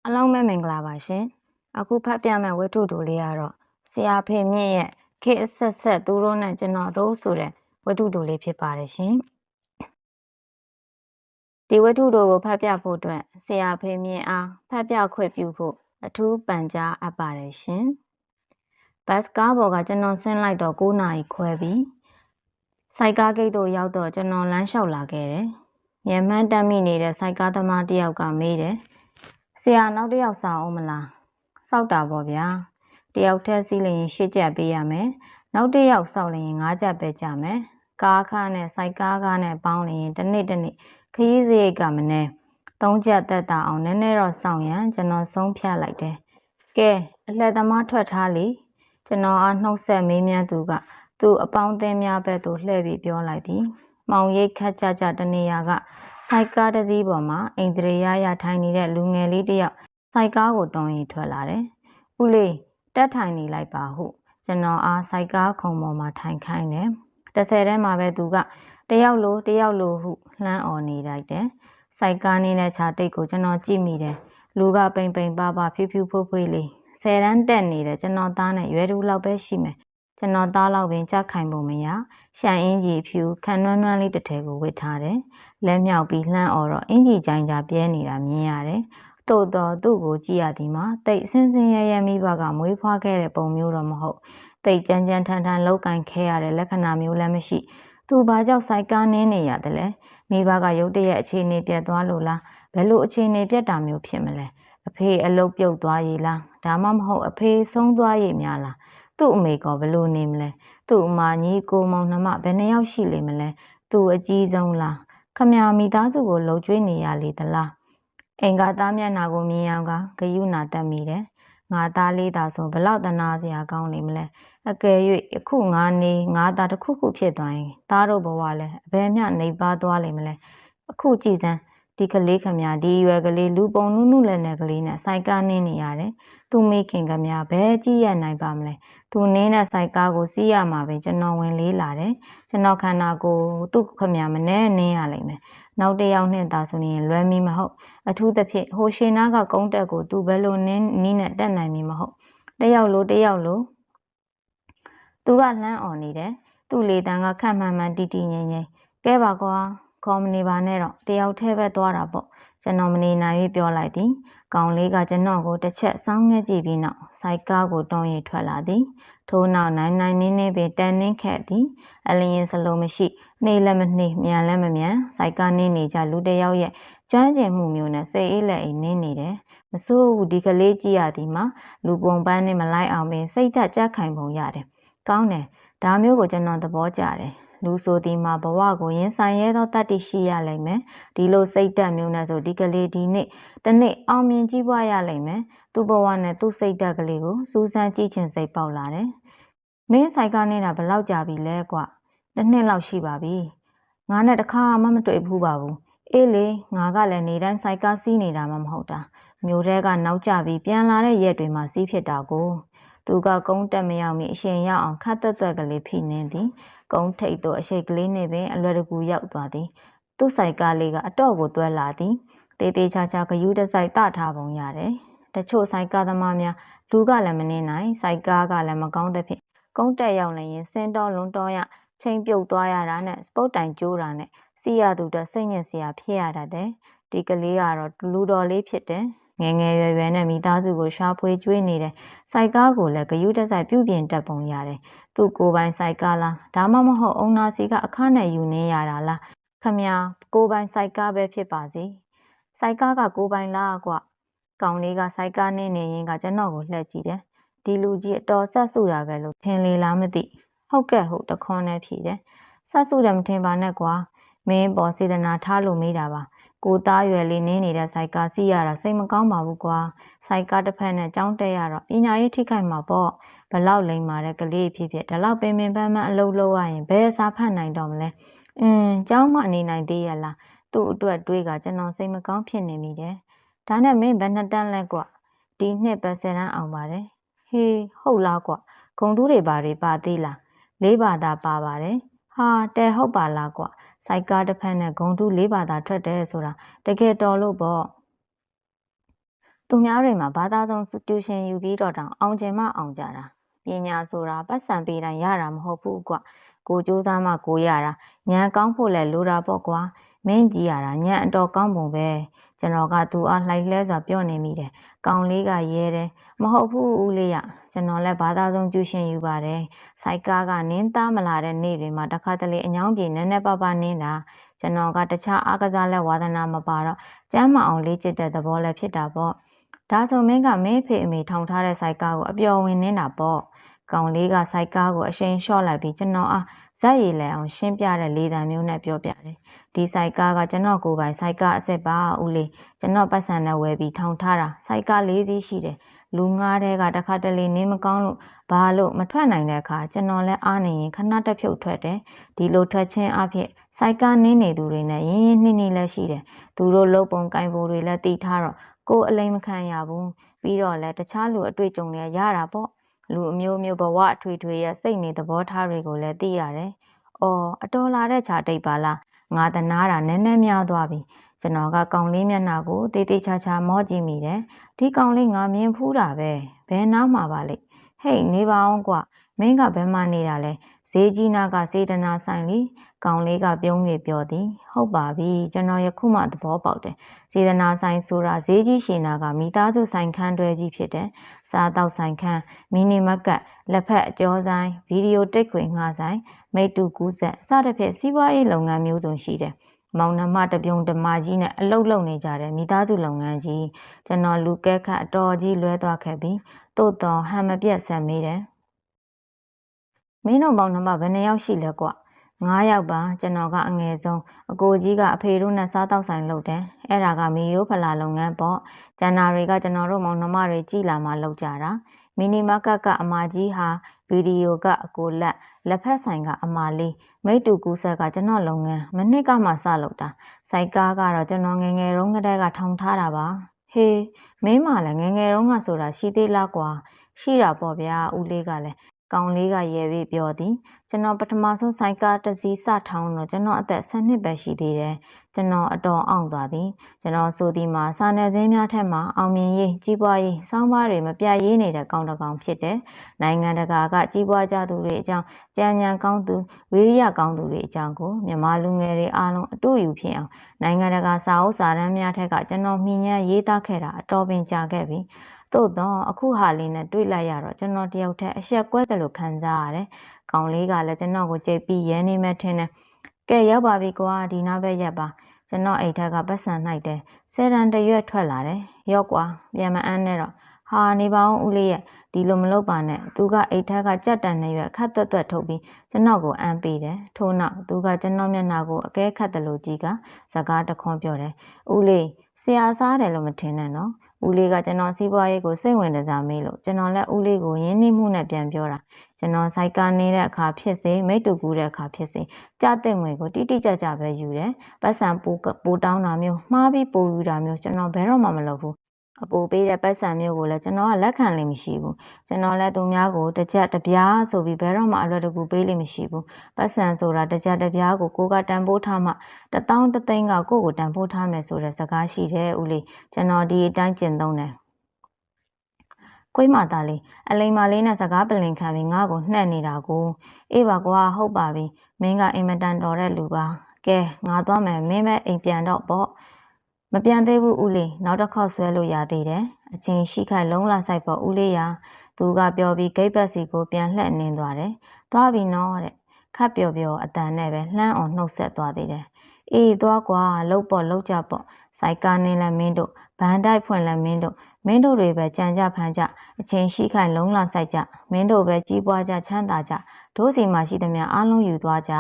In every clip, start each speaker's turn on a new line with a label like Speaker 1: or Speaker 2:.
Speaker 1: အလုံးမဲ့မင်္ဂလာပါရှင်အခုဖတ်ပြမယ့်ဝတ္ထုတိုလေးကတော့ဆရာဖေမြင့်ရဲ့ခေတ်အဆက်ဆက်သူတို့နဲ့ကျွန်တော်တို့ဆိုတဲ့ဝတ္ထုတိုလေးဖြစ်ပါတယ်ရှင်ဒီဝတ္ထုတိုကိုဖတ်ပြဖို့အတွက်ဆရာဖေမြင့်အားဖတ်ပြခွင့်ပြုဖို့အထူးပန်ကြားအပ်ပါတယ်ရှင်ဘတ်ကားပေါ်ကကျွန်တော်ဆင်းလိုက်တော့9 နာရီခွဲပြီစိုက်ကားဂိတ်သို့ရောက်တော့ကျွန်တော်လမ်းလျှောက်လာခဲ့တယ်မြန်မာတက်မိနေတဲ့စိုက်ကားသမားတယောက်ကမေးတယ်ဆရာနောက်တစ်ယောက်စောင့်အောင်မလားစောက်တာပေါ့ဗျာတယောက်တည်းစီးလျင်8ကျပ်ပေးရမယ်နောက်တစ်ယောက်စောက်လျင်9ကျပ်ပဲကြမယ်ကားခါနဲ့စိုက်ကားကားနဲ့ပေါင်းလျင်တစ်နေ့ခရီးစရိတ်ကမနဲ့3ကျပ်သက်သာအောင်နည်းနည်းတော့စောင့်ရန်ကျွန်တော်ဆုံးဖြတ်လိုက်တယ်ကဲအလှည့်သမားထွက်ထားလေကျွန်တော်အားနှုတ်ဆက်မေးမြန်းသူကသူ့အပေါင်းအသင်းများဘက်သို့လှည့်ပြီးပြောလိုက်သည်မောင်ရိပ်ခတ်ကြတနေရာကစိုက်ကားတစ်စီးပေါ်မှာအိန္ဒြေရထိုင်နေတဲ့လူငယ်လေးတယောက်စိုက်ကားကိုတွန်းရင်ထွက်လာတယ်။ဦးလေးတက်ထိုင်နေလိုက်ပါဟုကျွန်တော်အားစိုက်ကားခုံပေါ်မှာထိုင်ခိုင်းတယ်။30ထဲမှာပဲသူကတယောက်လိုဟုလှမ်းអော်နေလိုက်တယ်။စိုက်ကားနေတဲ့ခြာတိတ်ကိုကျွန်တော်ကြည့်မိတယ်။လူကပိန်ပါဖြူဖွေးလေး10တန်းတက်နေတယ်ကျွန်တော်သားနဲ့ရွယ်တူလောက်ပဲရှိမယ်။ကျွန်တော်သားလောက်ပင်ကြခိုင်ပုံမရရှန်အင်းကြီးဖြူခန်းနွမ်းလေးတစ်ထည်ကိုဝတ်ထားတယ်။လက်မြောက်ပြီးလှမ်းអော်တော့အင်ကြီးကြိုင်ကြပြဲနေတာမြင်ရတယ်။သို့တော့သူ့ကိုကြည့်ရသည်မှာတိတ်ဆင်းရဲမိဘကမွေးဖွားခဲ့တဲ့ပုံမျိုးတော့မဟုတ်တိတ်ကြမ်းထန်လောက်ကင်ခဲရတဲ့လက္ခဏာမျိုးလည်းမရှိသူဘာကြောင့်စိုက်ကားနင်းနေရတယ်လဲမိဘကရုတ်တရက်အခြေအနေပြတ်သွားလို့လားဘယ်လိုအခြေအနေပြတ်တာမျိုးဖြစ်မလဲအဖေအလုတ်ပြုတ်သွားရည်လားဒါမှမဟုတ်အဖေဆုံးသွားရည်များလားသူ့အမေကဘယ်လိုနေမလဲသူ့အမညီကိုမောင်နှမဘယ်နှယောက်ရှိလိမ့်မလဲသူ့အကြီးဆုံးလားခမရမိသားစုကိုလှုပ်ကြွေးနေရလေသလားအင်္ဂါသားမျက်နှာကိုမြင်အောင်ကဂယုဏတက်မိတယ်ငါသားလေးသာဆိုဘလောက်တနာစရာကောင်းနေမလဲအကယ်၍အခုငါသားတစ်ခုဖြစ်သွားရင်သားတို့ဘဝလဲအဘယ်မျှနေပါသွားလိမ့်မလဲအခုကြည်စမ်းဒီကလေးခမရဒီရွယ်ကလေးလူပုံနုလည်းနဲ့ကလေးနဲ့စိုက်ကားနင်းနေရတယ်သူမိခင်ခမရဘယ်ကြည့်ရနိုင်ပါမလဲသူနင်းတဲ့စိုက်ကားကိုစီးရမှာပဲကျွန်တော်ဝင်လေးလာတယ်ကျွန်တော်ခန္ဓာကိုယ်သူ့ခမရမနဲ့နင်းရလိမ့်မယ်နောက်တစ်ယောက်နဲ့သာဆိုရင်လွယ်မီမဟုတ်အထူးသဖြင့်ဟိုရှင်နာကကုန်းတက်ကိုသူဘယ်လိုနင်းနဲ့တက်နိုင်မီမဟုတ်တယောက်လိုသူကလှမ်းអော်နေတယ်သူ့လေတန်းကခက်မှန်တီငိမ့်ကဲပါကွာခေါ်မနေပါနဲ့တော့တယောက်ထဲပဲသွားတာပေါ့ကျွန်တော်မနေနိုင်၍ပြောလိုက်သည်ကောင်လေးကကျွန်တော်ကိုတစ်ချက်စောင်းငဲကြည့်ပြီးနောက်စိုက်ကားကိုတွန်းရင်ထွက်လာသည်ထို့နောက်နိုင်နေပင်တန်နှင်းခဲ့သည်အလျင်စလုံးမရှိနှေးလည်းမနှေးမြန်လည်းမမြန်စိုက်ကားနင်းနေကြလူတယောက်ရဲ့ကျွမ်းကျင်မှုမျိုးနဲ့စိတ်အေးလက်အိမ်နင်းနေတယ်မစိုးဘူးဒီကလေးကြည့်ရသည်မှာလူပုံပန်းနဲ့မလိုက်အောင်ပင်စိတ်ဓာတ်ကြက်ခိုင်ပုံရတယ်ကောင်းတယ်ဒါမျိုးကိုကျွန်တော်သဘောကျတယ်လူဆိုဒီမှာဘဝကိုရင်ဆိုင်ရသောတတ္တိရှိရလိမ့်မယ်ဒီလိုစိတ်ဓာတ်မျိုးနဲ့ဆိုဒီကလေးဒီနေ့တနေ့အောင်မြင်ကြီးပွားရလိမ့်မယ်သူ့ဘဝနဲ့သူ့စိတ်ဓာတ်ကလေးကိုစူးစမ်းကြည့်ချင်စိတ်ပေါက်လာတယ်မင်းဆိုင်ကနေတာဘယ်လောက်ကြာပြီလဲကွတစ်နှစ်လောက်ရှိပါပြီငါနဲ့တခါမှမတွေ့ဘူးပါဘူးအေးလေငါကလည်းနေတိုင်းဆိုင်ကားစီးနေတာမှမဟုတ်တာမျိုးတဲကနောက်ကျပြီးပြန်လာတဲ့ရက်တွေမှာစီးဖြစ်တာကိုသူကကုန်းတက်မရောက်မီအရှင်ရောက်အောင်ခတ်သွက်ကလေးဖိနေသည်ကုန်းထိပ်သို့အရှိတ်ကလေးနဲ့ပင်အလွယ်တကူရောက်သွားသည်သူ့ဆိုင်ကားလေးကအတော့ကိုတွဲလာသည်တေးချာဂယူးတစိုက်တထားပုံရတယ်တချို့ဆိုင်ကားသမားများလူကလည်းမနေနိုင်ဆိုင်ကားကလည်းမကောင်းသဖြင့်ကုန်းတက်ရောက်နေရင်စင်းတော်လွန်တော်ရချိန်ပြုတ်သွားရတာနဲ့စပုတ်တိုင်ကျိုးတာနဲ့စီရသူတို့စိတ်ညစ်စရာဖြစ်ရတတ်တယ်ဒီကလေးကတော့လူတော်လေးဖြစ်တယ်ငယ်ရွယ်နဲ့မိသားစုကိုရှာဖွေကျွေးနေတယ်စိုက်ကားကိုလည်းဂယူးတစိုက်ပြုပြင်တတ်ပုံရတယ်သူ့ကိုယ်ပိုင်စိုက်ကားလားဒါမှမဟုတ်အုံနာစီကအခနဲ့ယူနေရတာလားခမညာကိုယ်ပိုင်စိုက်ကားပဲဖြစ်ပါစေစိုက်ကားကကိုယ်ပိုင်လားကွကောင်လေးကစိုက်ကားနေရင်ကကျွန်တော်ကိုလှည့်ကြည့်တယ်ဒီလူကြီးအတော်ဆက်စုတာပဲလို့ထင်လေလားမသိဟုတ်ကဲ့ဟုတ်တခွန်းနဲ့ဖြေတယ်ဆက်စုတယ်မထင်ပါနဲ့ကွာမင်းပေါ်စေတနာထားလို့မေးတာပါကိုသားရွယ်လေးနင်းနေတဲ့စိုက်ကားစီးရတာစိတ်မကောင်းပါဘူးကွာစိုက်ကားတစ်ဖက်နဲ့ကြောင်းတက်ရတော့ပညာရေးထိခိုက်မှာပေါ့ဘလောက်လိမ့်မာတဲ့ကလေးဖြစ်ဒါလောက်ပင်ပန်းအလုပ်လုပ်ရရင်ဘယ်စာဖတ်နိုင်တော့မလဲကျောင်းမနေနိုင်သေးရလားသူ့အတွက်တွေးကကျွန်တော်စိတ်မကောင်းဖြစ်နေမိတယ်ဒါနဲ့မင်းဘယ်နှစ်တန်းလဲကွာဒီနှစ်ပဲ10တန်းအောင်ပါတယ်ဟေးဟုတ်လားကွာဂုံတူးတွေပါသေးလား4 ဘာသာပါပါတယ်ဟာတဲဟုတ်ပါလားကွာစိုက်ကားတစ်ဖက်နဲ့ဂုံတူး4 ဘာသာထွက်တယ်ဆိုတာတကယ်တော်လို့ပေါ့ သူများတွေမှာဘာသာဆုံးကျူရှင်ယူပြီးတော့တောင်အောင်ကျင်မှအောင်ကြတာပညာဆိုတာပတ်စံပေးတိုင်းရတာမဟုတ်ဘူးကွကိုစူးစမ်းမှကိုရတာညံကောင်းဖို့လဲလိုတာပေါ့ကွာမင်းကြည့်ရတာညံအတော်ကောင်းပုံပဲကျွန်တော်ကသူအားလှိုက်လဲစွာပြောနေမိတယ်ကောင်လေးကရဲတယ်မဟုတ်ဘူးဦးလေးရကျွန်တော်လည်းဘာသာဆုံးကျူရှင်ယူပါတယ်စိုက်ကားကနင်းသားမလာတဲ့နေ့တွေမှာတစ်ခါတလေအညောင်းပြေနည်းနည်းပါးပါးနင်းတာကျွန်တော်ကတခြားအားကစားလက်ဝါသနာမပါတော့ကျမ်းမအောင်လေးကျစ်တဲ့သဘောလည်းဖြစ်တာပေါ့ဒါဆိုမင်းကမင်းဖေအမေထောင်ထားတဲ့စိုက်ကားကိုအပျော်ဝင်နေတာပေါ့ကောင်လေးကစိုက်ကားကိုအရှိန်လျှော့လိုက်ပြီးကျွန်တော်အားဇက်ရည်လဲအောင်ရှင်းပြတဲ့လေသံမျိုးနဲ့ပြောပြတယ်ဒီစိုက်ကားကကျွန်တော်ကိုယ်ပိုင်စိုက်ကားအစ်စ်ပါဦးလေးကျွန်တော်ပတ်စံနဲ့ဝယ်ပြီးထောင်ထားတာစိုက်ကား၄စီးရှိတယ်လူငါးတဲ့ကတစ်ခါတလေနေမကောင်းလို့ဘာလို့မထွက်နိုင်တဲ့အခါကျွန်တော်လည်းအားနေရင်ခဏတစ်ဖြုတ်ထွက်တယ်ဒီလိုထွက်ခြင်းအဖြစ်စိုက်ကားနင်းနေသူတွေနဲ့ရင်းရင်းနှီးနှီးလည်းရှိတယ်သူတို့လုံပုံကင်ပုံတွေလည်းတီးထားတော့ကိုအလိမ်မခံရဘူးပြီးတော့လည်းတခြားလူအတွေ့အကြုံတွေရတာပေါ့လူအမျိုးမျိုးဘဝအထွေထွေရဲ့စိတ်နေသဘောထားတွေကိုလည်းသိရတယ်။အော်အတော်လာတဲ့ခြာတိတ်ပါလားငါတနာတာနည်းနည်းများသွားပြီကျွန်တော်ကကောင်လေးမျက်နှာကိုတေးသေးချာချာမောကြည့်မိတယ်ဒီကောင်လေးငါမြင်ဖူးတာပဲဘယ်နားမှာပါလိမ့်ဟေ့နေပါအောင်ကွမင်းကဘယ်မှနေတာလဲဈေးကြီးနာကစေတနာဆိုင်လီကောင်လေးကပြုံး၍ပြောသည်ဟုတ်ပါပြီကျွန်တော်ယခုမှသဘောပေါက်တယ်စေတနာဆိုင်ဆိုတာဈေးကြီးရှင်နာကမိသားစုဆိုင်ခန်းတွဲကြီးဖြစ်တယ်စားတောက်ဆိုင်ခန်းမီနီမကတ်လက်ဖက်အကျော်ဆိုင်ဗီဒီယိုတိတ်ခွေငှားဆိုင်မိတူကူးဆက်စသဖြင့်စီးပွားရေးလုပ်ငန်းမျိုးစုံရှိတယ်မောင်နှမတပြုံတမကြီးနဲ့အလုပ်လုပ်နေကြတယ်မိသားစုလုပ်ငန်းကြီးကျွန်တော်လူကဲခတ်အတော်ကြီးလွဲသွားခဲ့ပြီးသို့တော်ဟန်မပြတ်ဆက်မေးတယ်မင်းတို့မောင်နှမဘယ်နှယောက်ရှိလဲကွ9 ယောက်ပါကျွန်တော်ကအငယ်ဆုံးအကိုကြီးကအဖေတို့နဲ့စားတောက်ဆိုင်လုပ်တယ်အဲ့ဒါကမီယိုဖလာလုပ်ငန်းပေါ့ကျန်တာတွေကကျွန်တော်တို့မောင်နှမတွေကြည်လာမှလုပ်ကြတာမီနီမားကတ်ကအမကြီးဟာဗီဒီယိုကအကိုလက်ဖက်ဆိုင်ကအမလေးမိတူကူးဆက်ကကျွန်တော်လုပ်ငန်းမနစ်ကမှစလုပ်တာစိုက်ကားကတော့ကျွန်တော်ငယ်ငယ်တုန်းကတည်းကထောင်ထားတာပါဟေးမင်းမလည်းငယ်ငယ်တုန်းကဆိုတာရှိသေးလားကွာရှိတာပေါ့ဗျာဦးလေးကလည်းကောင်လေးကရဲပြီးပြောသည်ကျွန်တော်ပထမဆုံးစိုက်ကားတစ်စီးစထောင်းတော့ကျွန်တော်အသက်10နှစ်ပဲရှိသေးတယ်ကျွန်တော်အတော်အောင်သွားသည်ကျွန်တော်ဆိုဒီမှာစာနယ်ဇင်းများထက်မှအောင်မြင်ရေးကြီးပွားရေးစောင်းပါးတွေမပြတ်ရေးနေတဲ့ကောင်တစ်ကောင်ဖြစ်တယ်နိုင်ငံတကာကကြီးပွားကြသူတွေအကြောင်းကြံဉာဏ်ကောင်းသူဝိရိယကောင်းသူတွေအကြောင်းကိုမြန်မာလူငယ်တွေအားလုံးအတူယူဖြစ်အောင်နိုင်ငံတကာစာအုပ်စာတမ်းများထက်ကကျွန်တော်မြင်ညံ့ရေးသားခဲ့တာအတော်ပင်ကြာခဲ့ပြီသို့တော့အခုဟာလေးနဲ့တွေ့လိုက်ရတော့ကျွန်တော်တယောက်တည်းအဆက်ကွဲတယ်လို့ခံစားရတယ်။ကောင်လေးကလည်းကျွန်တော်ကိုကြိတ်ပြီးရဲနေမှထင်တယ်။ကဲရောက်ပါပြီကွာဒီနားပဲရက်ပါ။ကျွန်တော်အိတ်ထက်ကပတ်စံနှိုက်တယ်။10 တန်တရွက်ထွက်လာတယ်။ရောက်ကွာပြန်မအမ်းနဲ့တော့ဟာနေပါအောင်ဦးလေးရဲ့ဒီလိုမလုပ်ပါနဲ့။သူကအိတ်ထက်ကကြက်တန်နဲ့ရွက်ခတ်သွက်ထုတ်ပြီးကျွန်တော်ကိုအမ်းပေးတယ်။ထို့နောက်သူကကျွန်တော်မျက်နှာကိုအကဲခတ်တယ်လို့ကြီးကစကားတခွန်းပြောတယ်။ဦးလေးဆရာစားတယ်လို့မထင်နဲ့နော်။ဦးလေးကကျွန်တော်စီးပွားရေးကိုစိတ်ဝင်စားမေးလို့ကျွန်တော်လည်းဦးလေးကိုရင်းနှီးမှုနဲ့ပြန်ပြောတာကျွန်တော်စိုက်ကားနေတဲ့အခါဖြစ်စေမိတ်တူကူးတဲ့အခါဖြစ်စေကြတဲ့ငွေကိုတိတိကျကျပဲယူတယ်ပတ်စံပိုတောင်းတာမျိုးမှားပြီးပိုယူတာမျိုးကျွန်တော်ဘယ်တော့မှမလုပ်ဘူးအပိုပေးတဲ့ပတ်စံမျိုးကိုလည်းကျွန်တော်ကလက်ခံလိမ့်မရှိဘူးကျွန်တော်လည်းသူများကိုတစ်ကြက်တစ်ပြားဆိုပြီးဘယ်တော့မှအလွယ်တကူပေးလိမ့်မရှိဘူးပတ်စံဆိုတာတစ်ကြက်တစ်ပြားကိုကတန်ဖိုးထားမှ1000 သိန်းကကိုတန်ဖိုးထားမယ်ဆိုတဲ့စကားရှိတယ်ဦးလေးကျွန်တော်ဒီအတိုင်းကျင့်သုံးတယ်ကွေးမသားလေးအလိမ်မလေးနဲ့စကားပလင်ခံပြီးငါ့ကိုနှက်နေတာကိုအေးပါကွာဟုတ်ပါပြီမင်းကအင်မတန်တော်တဲ့လူပါကဲငါသွားမယ်မင်းပဲအိမ်ပြန်တော့ပေါ့မပြန်သေးဘူးဦးလေးနောက်တစ်ခေါက်ဆွဲလို့ရသေးတယ်အချင်းရှိခိုင်လုံးလာဆိုင်ပေါ့ဦးလေးရာသူကပြောပြီးဂိတ်ပတ်စီကိုပြန်လှည့်နင်းသွားတယ်သွားပြီနော်တဲ့ခပ်ပျော်ပျော်အတန်နဲ့ပဲလှမ်းအောင်နှုတ်ဆက်သွားသေးတယ်အေးသွားကွာလှုပ်ပေါ့လှုပ်ကြပေါ့စိုက်ကားနင်းလဲမင်းတို့ဗန်တိုက်ဖွင့်လဲမင်းတို့တွေပဲကြံကြဖန်ကြအချင်းရှိခိုင်လုံးလာဆိုင်ကြမင်းတို့ပဲကြီးပွားကြချမ်းသာကြဒိုးစီမှာရှိသမျှအားလုံးယူသွားကြ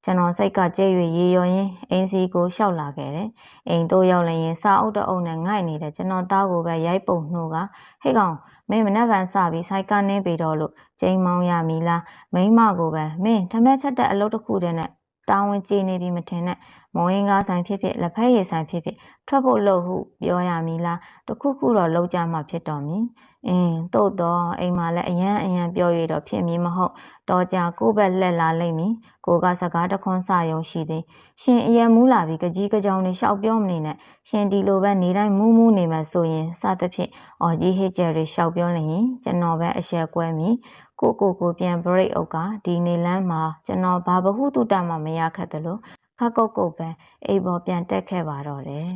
Speaker 1: ကျွန်တော်စိတ်ကကြဲ့၍ရေရော်ရင်းအင်းစီကိုရှောက်လာခဲ့တယ်အိမ်တို့ရောက်လရင်စာအုပ်တအုပ်နဲ့ငိုက်နေတဲ့ကျွန်တော်သားကိုပဲရိုက်ပုံနှိုးကဟဲ့ကောင်မင်းမနှက်ဗန်စပြီးစိုက်ကနင်းပေတော့လို့ကျိန်မောင်းရမီလားမိန်းမကိုပဲမင်းထမက်ချက်တဲ့အလုပ်တစ်ခုတည်းနဲ့တာဝန်ကျေနေပြီမထင်နဲ့ မုံရင်ကားဆိုင်ဖြစ်ဖြစ်လက်ဖက်ရည်ဆိုင်ဖြစ်ဖြစ်ထွက်ဖို့လို့ဟုပြောရမည်လားတခုခုတော့လောက်ကြမှာဖြစ်တော်မည်သို့တော့အိမ်မှာလည်းအယံပြောရတော့ဖြစ်မည်မဟုတ်တော့ကြကိုယ့်ဘက်လှက်လာလိမ့်မည်ကိုကစကားတခွန်းစယုံရှိသည်ရှင်အယံမူးလာပြီးကကြီးကကြောင်နေလျှောက်ပြောမနေနဲ့ရှင်ဒီလိုပဲနေတိုင်းမူးနေမှဆိုရင်စသဖြင့်အော်ကြီးဟစ်ကြတွေလျှောက်ပြောနေရင်ကျွန်တော်ပဲအရှက်ကွဲမည်ကိုပြန် break အုပ်ကဒီနေလမ်းမှာကျွန်တော်ဘာဘဟုတုတမှမရခက်သလိုခက်ကုတ်ပဲအိမ်ပေါ်ပြန်တက်ခဲ့ပါတော့တယ်